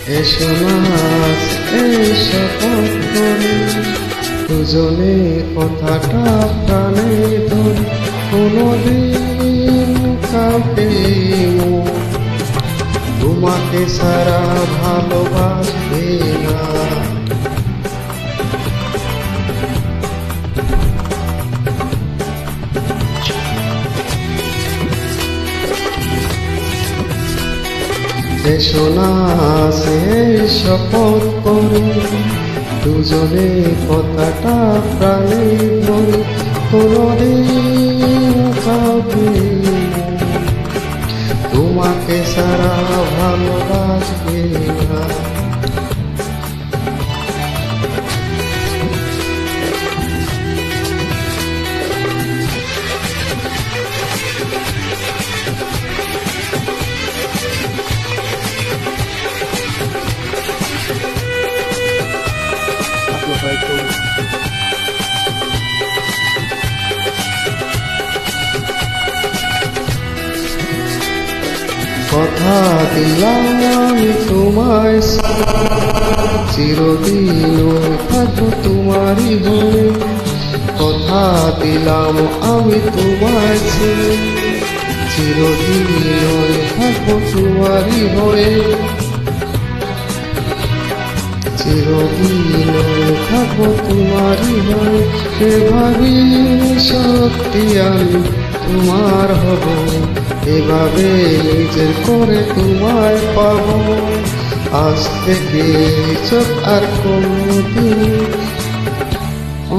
এসো না এই শপথ করি, দুজনে কথাটা প্রাণে ধরি, কোনোদিন কাউকে তোমাকে সারা ভালোবাসবে না। এসো না সেই শপথ করি, দুজনে কথাটা প্রাণে ধরি, কোনোদিন কাউকে তোমাকে সারা ভালোবাসবে না। কথা দিলাম আমি তোমায়, চিরদিন থাকবো তোমারই হয়ে। কথা দিলাম আমি তোমায়, চিরদিন থাকবো তোমারই হয়ে। চিরদিন থাকবো তোমারই হয়ে। এভাবে সত্যি আমি তোমার হব, এভাবে নিজের করে তোমায় পাবো। আজ থেকে চোখ আর কোনদিন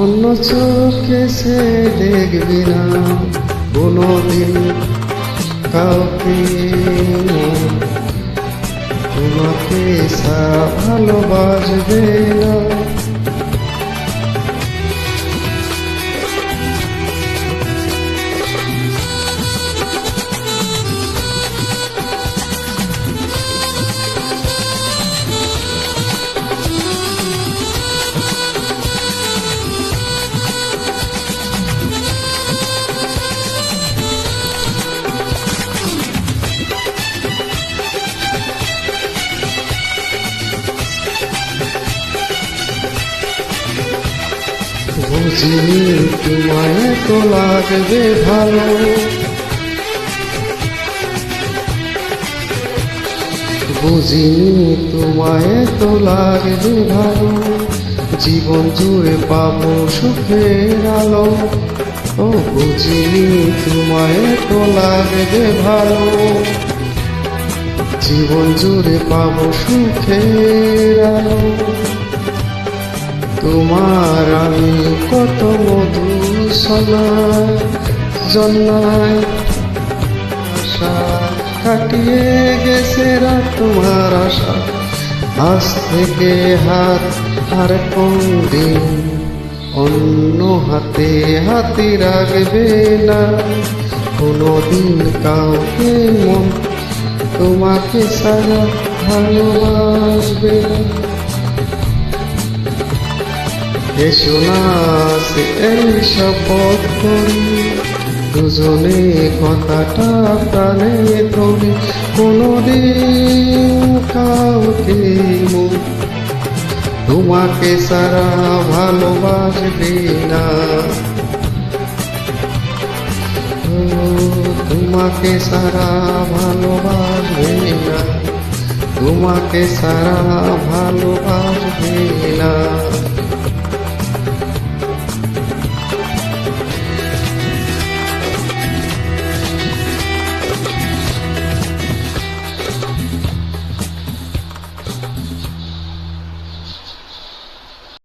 অন্য চোখে সে দেখবি না, কোনদিন কাউকে তোমাকে সারা ভালোবাসবে না। বুঝিনি তোমায় তো লাগবে ভালো, বুঝিনি তোমায় তো লাগবে ভালো, জীবন জুড়ে পাবো সুখের আলো। ও বুঝিনি তোমায় তো লাগবে ভালো, জীবন জুড়ে পাবো সুখের আলো। তোমার আমি কত মধু শোনায় জন্মায় আশা, কাটিয়ে গেছে রাত তোমার আশা। আজ থেকে হাত আর কোনদিন অন্য হাতে হাতে রাখবে না, কোনোদিন কাউকে মন তোমাকে সারা ভালোবাসবে না। এসো না এই শপথ করি, দুজনে কথাটা প্রাণে ধরি, কোনোদিন কাউকে তোমাকে সারা ভালোবাসবে না। তোমাকে সারা ভালোবাসবে না, তোমাকে সারা ভালোবাসবে না।